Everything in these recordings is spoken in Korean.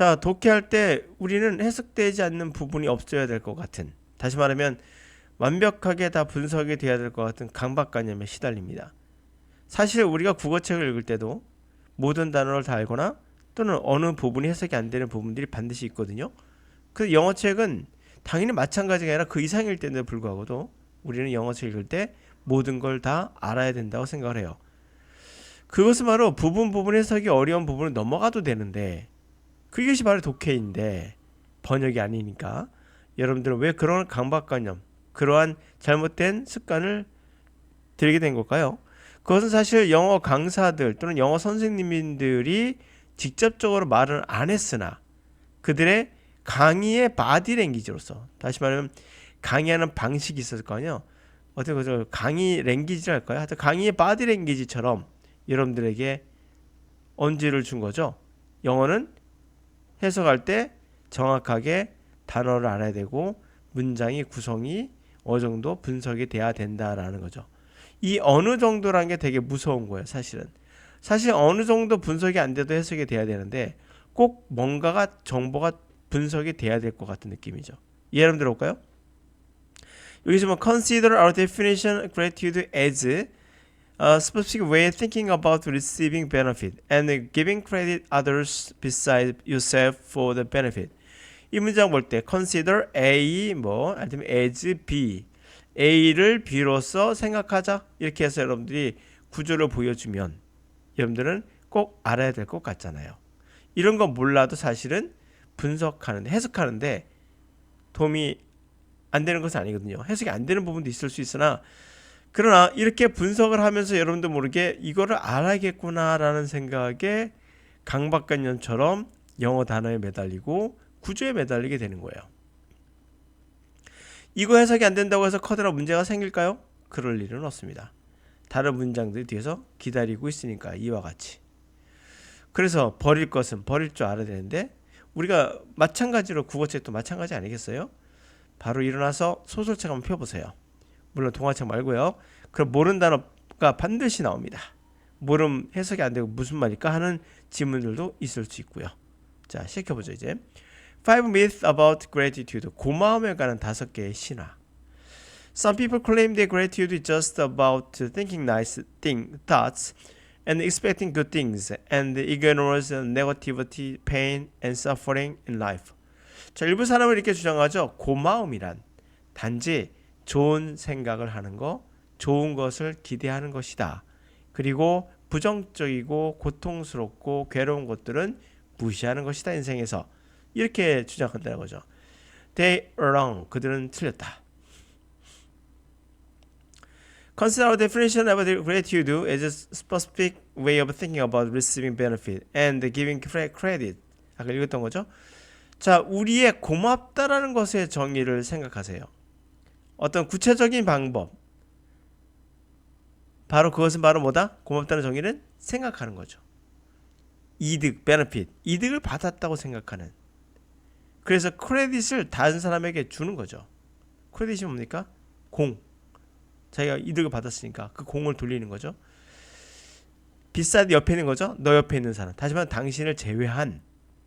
자, 독해할 때 우리는 해석되지 않는 부분이 없어야 될 것 같은, 다시 말하면 완벽하게 다 분석이 돼야 될 것 같은 강박관념에 시달립니다. 사실 우리가 국어책을 읽을 때도 모든 단어를 다 알거나 또는 어느 부분이 해석이 안 되는 부분들이 반드시 있거든요. 그 영어책은 당연히 마찬가지가 아니라 그 이상일 때에도 불구하고도 우리는 영어책 읽을 때 모든 걸 다 알아야 된다고 생각을 해요. 그것은 바로 부분 해석이 어려운 부분을 넘어가도 되는데, 그것이 바로 독해인데 번역이 아니니까 여러분들은 왜 그런 강박관념, 그러한 잘못된 습관을 들이게 된 걸까요? 그것은 사실 영어 강사들 또는 영어 선생님들이 직접적으로 말을 안 했으나 그들의 강의의 바디랭귀지로서, 다시 말하면 강의하는 방식이 있었을 거 아니에요. 어떻게 그저 강의 랭귀지를 할까요? 하여튼 강의의 바디랭귀지처럼 여러분들에게 언지를 준 거죠. 영어는 해석할 때 정확하게 단어를 알아야 되고 문장의 구성이 어느 정도 분석이 돼야 된다라는 거죠. 이 어느 정도라는 게 되게 무서운 거예요, 사실은. 사실 어느 정도 분석이 안 돼도 해석이 돼야 되는데 꼭 뭔가가 정보가 분석이 돼야 될 것 같은 느낌이죠. 예를 들어볼까요? 여기서 뭐 consider our definition of gratitude as a specific way of thinking about receiving benefit and giving credit others besides yourself for the benefit. 이 문장 볼 때 consider A 아니면 as B, A를 B로서 생각하자, 이렇게 해서 여러분들이 구조를 보여주면 여러분들은 꼭 알아야 될 것 같잖아요. 이런 거 몰라도 사실은 분석하는데, 해석하는데 도움이 안 되는 것은 아니거든요. 해석이 안 되는 부분도 있을 수 있으나, 그러나 이렇게 분석을 하면서 여러분도 모르게 이거를 알아야겠구나라는 생각에 강박관념처럼 영어 단어에 매달리고 구조에 매달리게 되는 거예요. 이거 해석이 안 된다고 해서 커다란 문제가 생길까요? 그럴 일은 없습니다. 다른 문장들이 뒤에서 기다리고 있으니까, 이와 같이. 그래서 버릴 것은 버릴 줄 알아야 되는데, 우리가 마찬가지로 국어책도 마찬가지 아니겠어요? 바로 일어나서 소설책 한번 펴보세요. 물론 동화책 말고요. 그럼 모르는 단어가 반드시 나옵니다. 모름 해석이 안 되고 무슨 말일까 하는 질문들도 있을 수 있고요. 자, 시작해보죠. 이제 5 myths about gratitude. 고마움에 관한 5개의 신화. Some people claim that gratitude is just about thinking nice thoughts and expecting good things and ignores negativity, pain and suffering in life. 자, 일부 사람은 이렇게 주장하죠. 고마움이란 단지 좋은 생각을 하는 거, 좋은 것을 기대하는 것이다. 그리고 부정적이고 고통스럽고 괴로운 것들은 무시하는 것이다, 인생에서. 이렇게 주장한다는 거죠. They are wrong. 그들은 틀렸다. Consider our definition of gratitude as a specific way of thinking about receiving benefit and giving credit. 아까 읽었던 거죠. 자, 우리의 고맙다라는 것의 정의를 생각하세요. 어떤 구체적인 방법. 바로 그것은 바로 뭐다? 고맙다는 정의는 생각하는 거죠. 이득, benefit. 이득을 받았다고 생각하는. 그래서 크레딧을 다른 사람에게 주는 거죠. 크레딧이 뭡니까? 공. 자기가 이득을 받았으니까 그 공을 돌리는 거죠. 비싸드 옆에 있는 거죠. 너 옆에 있는 사람. 다시 말해 당신을 제외한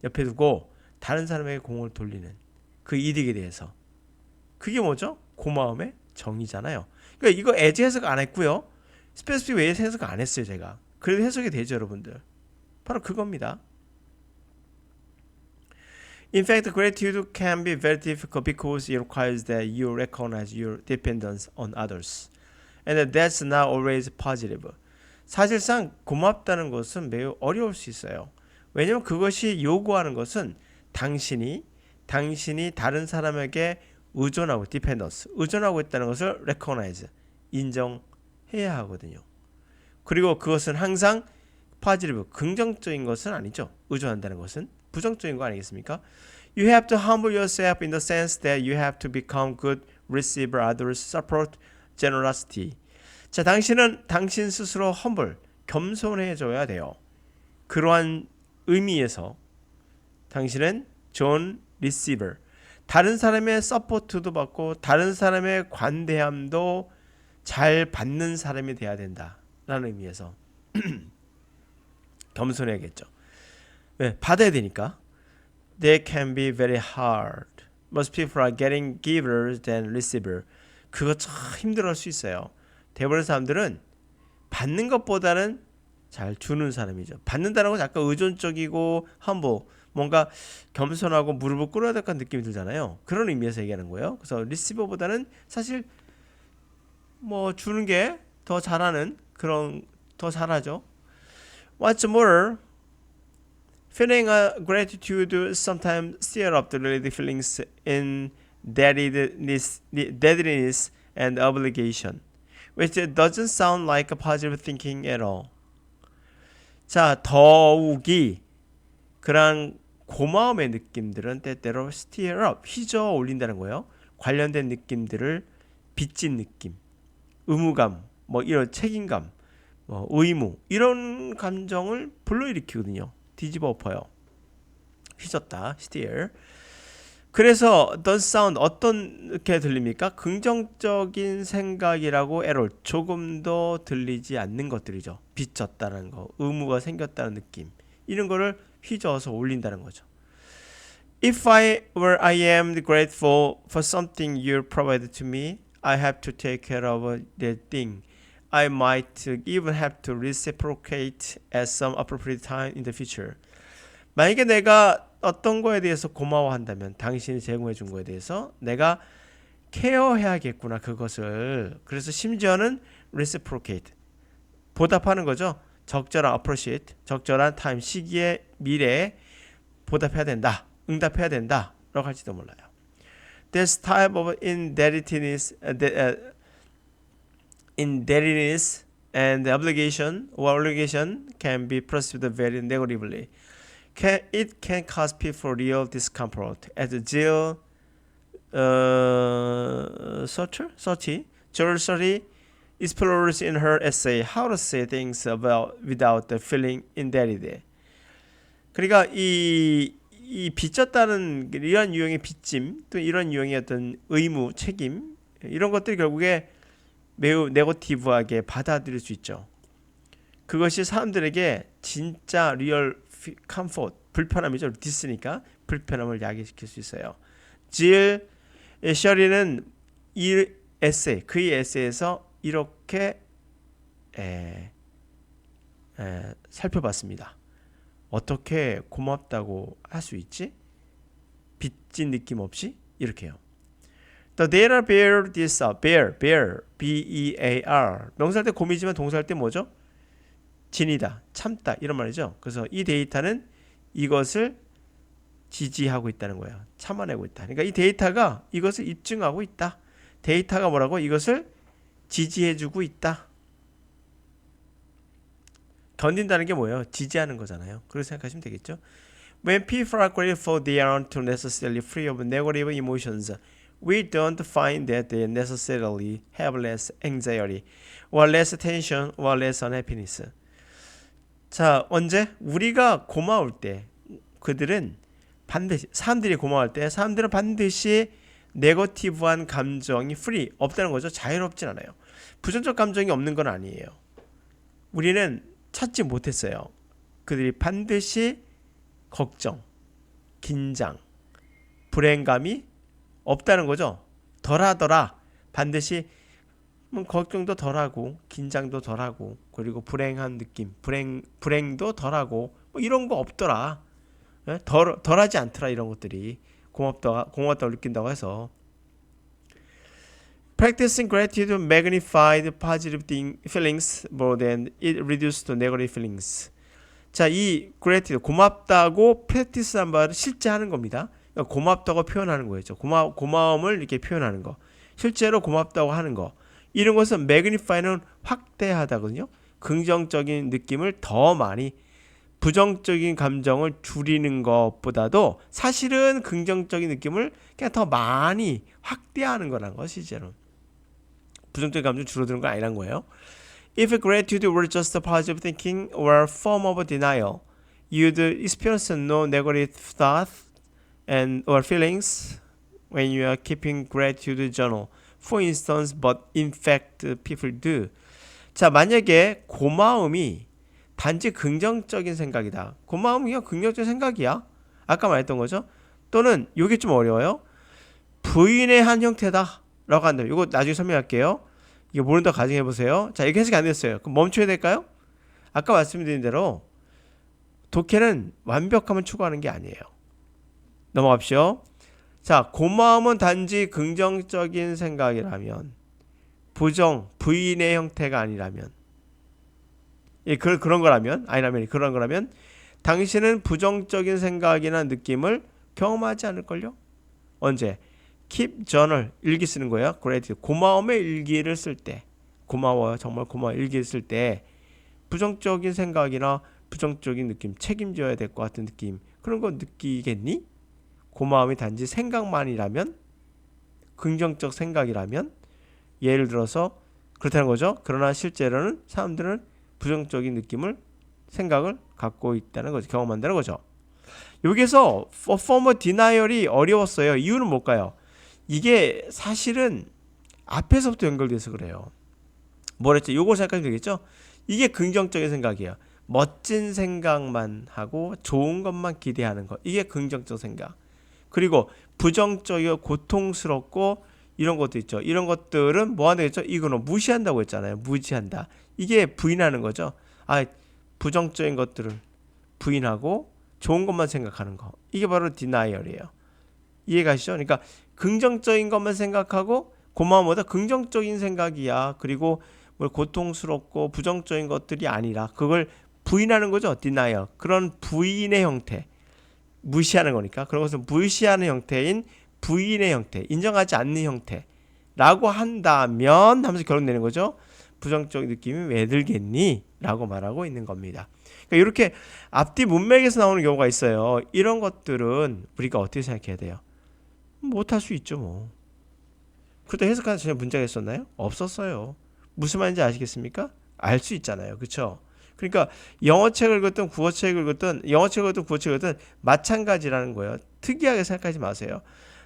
옆에 두고 다른 사람에게 공을 돌리는 그 이득에 대해서. 그게 뭐죠? 고마움의 정의잖아요. 그러니까 이거 as 해석 안 했고요. 스페시픽 웨이에서 해석 안 했어요, 제가. 그래도 해석이 되죠, 여러분들. 바로 그겁니다. In fact, gratitude can be very difficult because it requires that you recognize your dependence on others. And that's not always positive. 사실상 고맙다는 것은 매우 어려울 수 있어요. 왜냐하면 그것이 요구하는 것은 당신이 다른 사람에게 의존하고, dependence, 의존하고 있다는 것을 recognize, 인정해야 하거든요. 그리고 그것은 항상 positive, 긍정적인 것은 아니죠. 의존한다는 것은 부정적인 거 아니겠습니까? You have to humble yourself in the sense that you have to become good receiver others support generosity. 자, 당신은 당신 스스로 humble, 겸손해져야 돼요. 그러한 의미에서 당신은 좋은 receiver, 다른 사람의 서포트도 받고 다른 사람의 관대함도 잘 받는 사람이 돼야 된다라는 의미에서 겸손해야겠죠. 왜? 받아야 되니까. they can be very hard. Most people are getting givers than receiver. 그거 참 힘들어할 수 있어요. 대부분의 사람들은 받는 것보다는 잘 주는 사람이죠. 받는다는 건 약간 의존적이고 humble, 뭔가 겸손하고 무릎을 꿇어야 될 것 같은 느낌이 들잖아요. 그런 의미에서 얘기하는 거예요. 그래서 리시버보다는 사실 뭐 주는 게 더 잘하는 그런 더 잘하죠. What's more, feeling a gratitude sometimes stir up the related feelings in deadliness and obligation, which doesn't sound like a positive thinking at all. 자, 더욱이 그런 고마움의 느낌들은 때때로 stir up, 휘저어 올린다는 거예요. 관련된 느낌들을 빚진 느낌, 의무감, 뭐 이런 책임감, 뭐 의무 이런 감정을 불러일으키거든요. 뒤집어 엎어요. 휘젓다, stir. 그래서 doesn't sound 어떻게 들립니까? 긍정적인 생각이라고 error, 조금 더 들리지 않는 것들이죠. 빚졌다는 거, 의무가 생겼다는 느낌, 이런 거를 휘저어서 올린다는 거죠. If I am grateful for something you provided to me, I have to take care of that thing. I might even have to reciprocate at some appropriate time in the future. 만약에 내가 어떤 거에 대해서 고마워한다면, 당신이 제공해 준 거에 대해서 내가 케어해야겠구나, 그것을. 그래서 심지어는 reciprocate, 보답하는 거죠. 적절한 appreciate, 적절한 타임, 시기에, 미래에 보답해야 된다, 응답해야 된다 라고 할지도 몰라요. This type of indebtedness and obligation can be perceived very negatively. It can cause people real discomfort. As Jill Sorty explores in her essay How to Say Things Without Feeling Indebted. 그러니까 이 빚졌다는 이런 유형의 빚짐, 또 이런 유형의 어떤 의무, 책임, 이런 것들이 결국에 매우 네거티브하게 받아들일 수 있죠. 그것이 사람들에게 진짜 리얼 컴포트, 불편함이죠. 디스니까 불편함을 야기시킬 수 있어요. 질 셔리는 이 에세이, 그의 에세이에서 이렇게 살펴봤습니다. 어떻게 고맙다고 할 수 있지? 빚진 느낌 없이 이렇게요. The data bear this up. bear, B-E-A-R. 명사할 때 곰이지만 동사할 때 뭐죠? 지니다, 참다 이런 말이죠. 그래서 이 데이터는 이것을 지지하고 있다는 거예요. 참아내고 있다. 그러니까 이 데이터가 이것을 입증하고 있다. 데이터가 뭐라고? 이것을 지지해주고 있다. 견딘다는 게 뭐예요? 지지하는 거잖아요. 그렇게 생각하시면 되겠죠. When people are grateful, they aren't necessarily free of negative emotions. We don't find that they necessarily have less anxiety, or less tension, or less unhappiness. 자, 언제? 우리가 고마울 때, 그들은 반드시, 사람들이 고마울 때, 사람들은 반드시 네거티브한 감정이 free, 없다는 거죠. 자유롭진 않아요. 부정적 감정이 없는 건 아니에요. 우리는 찾지 못했어요. 그들이 반드시 걱정, 긴장, 불행감이 없다는 거죠. 덜하더라. 반드시 걱정도 덜하고 긴장도 덜하고 그리고 불행한 느낌, 불행도 덜하고 뭐 이런 거 없더라. 덜하지 않더라. 이런 것들이 고맙다고 느낀다고 해서. Practicing gratitude magnified positive feelings more than it reduced the negative feelings. 자, 이 gratitude, 고맙다고 practice한 바를 실제 하는 겁니다. 그러니까 고맙다고 표현하는 거였죠. 고마움을 이렇게 표현하는 거. 실제로 고맙다고 하는 거. 이런 것은 magnify는 확대하다거든요. 긍정적인 느낌을 더 많이, 부정적인 감정을 줄이는 것보다도 사실은 긍정적인 느낌을 그냥 더 많이 확대하는 거라는 거, 실제로. 부정적인 감정 줄어드는 건 아니란 거예요. If gratitude were just a positive thinking or a form of denial, you'd experience no negative thoughts or feelings when you are keeping gratitude journal. For instance, but in fact, people do. 자, 만약에 고마움이 단지 긍정적인 생각이다. 고마움이 그냥 긍정적인 생각이야. 아까 말했던 거죠. 또는 이게 좀 어려워요. 부인의 한 형태다 라고 한다면, 이거 나중에 설명할게요. 이게 모른다 가정해 보세요. 자, 이렇게 해석이 안 됐어요. 그럼 멈춰야 될까요? 아까 말씀드린 대로 독해는 완벽함을 추구하는 게 아니에요. 넘어갑시오. 자, 고마움은 단지 긍정적인 생각이라면, 부인의 형태가 아니라면, 그런 거라면, 그런 거라면 당신은 부정적인 생각이나 느낌을 경험하지 않을걸요? 언제? keep journal, 일기 쓰는 거예요. gratitude, 고마움의 일기를 쓸 때, 고마워요, 정말 고마워, 일기를 쓸 때 부정적인 생각이나 부정적인 느낌, 책임져야 될 것 같은 느낌, 그런 거 느끼겠니? 고마움이 단지 생각만이라면, 긍정적 생각이라면, 예를 들어서 그렇다는 거죠. 그러나 실제로는 사람들은 부정적인 느낌을, 생각을 갖고 있다는 거죠. 경험한다는 거죠. 여기서 former denial이 어려웠어요. 이유는 뭘까요? 이게 사실은 앞에서부터 연결돼서 그래요. 뭐랬죠? 요걸 생각하면 되겠죠? 이게 긍정적인 생각이에요. 멋진 생각만 하고 좋은 것만 기대하는 것. 이게 긍정적 생각. 그리고 부정적이고 고통스럽고 이런 것도 있죠. 이런 것들은 뭐 하는 거죠? 이거는 무시한다고 했잖아요. 무시한다. 이게 부인하는 거죠. 부정적인 것들을 부인하고 좋은 것만 생각하는 거. 이게 바로 denial이에요. 이해가시죠? 그러니까 긍정적인 것만 생각하고 고마움보다 긍정적인 생각이야. 그리고 뭘 고통스럽고 부정적인 것들이 아니라 그걸 부인하는 거죠. denial. 그런 부인의 형태. 무시하는 거니까. 그런 것을 무시하는 형태인 부인의 형태. 인정하지 않는 형태라고 한다면 하면서 결론 내는 거죠. 부정적 느낌이 왜 들겠니? 라고 말하고 있는 겁니다. 그러니까 이렇게 앞뒤 문맥에서 나오는 경우가 있어요. 이런 것들은 우리가 어떻게 생각해야 돼요? 못할 수 있죠 뭐. 그때 해석하는 전혀 문제가 있었나요? 없었어요. 무슨 말인지 아시겠습니까? 알 수 있잖아요. 그렇죠? 그러니까 영어책을 읽었든 국어책을 읽었든 영어책을 읽었든 국어책을 읽었든 마찬가지라는 거예요. 특이하게 생각하지 마세요.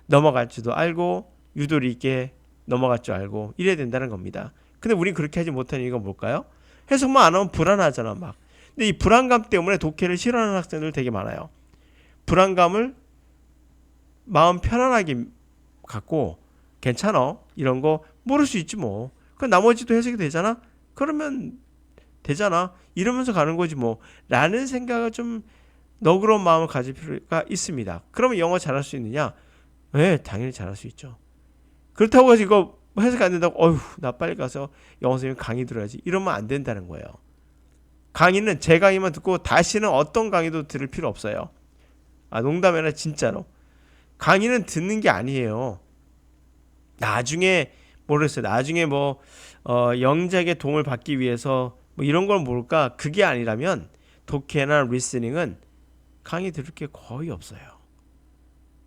넘어갈 줄도 알고 유도리 있게 넘어갈 줄 알고 이래야 된다는 겁니다. 근데 우린 그렇게 하지 못하는 이유가 뭘까요? 해석만 안 하면 불안하잖아 막. 근데 이 불안감 때문에 독해를 싫어하는 학생들 되게 많아요. 불안감을 마음 편안하게 갖고 괜찮아 이런 거 모를 수 있지 뭐. 그 나머지도 해석이 되잖아. 그러면 되잖아. 이러면서 가는 거지 뭐. 라는 생각을 좀 너그러운 마음을 가질 필요가 있습니다. 그러면 영어 잘할 수 있느냐? 네, 당연히 잘할 수 있죠. 그렇다고 해서 이거 해석 안 된다고 어휴 나 빨리 가서 영어 선생님 강의 들어야지 이러면 안 된다는 거예요. 강의는 제 강의만 듣고 다시는 어떤 강의도 들을 필요 없어요. 농담이 아니라 진짜로. 강의는 듣는 게 아니에요. 나중에 모르겠어요. 나중에 영작의 도움을 받기 위해서 이런 걸 모를까? 그게 아니라면 독해나 리스닝은 강의 들을 게 거의 없어요.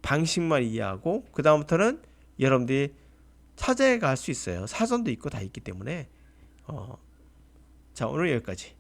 방식만 이해하고 그 다음부터는 여러분들이 찾아갈 수 있어요. 사전도 있고 다 있기 때문에 자 오늘 여기까지.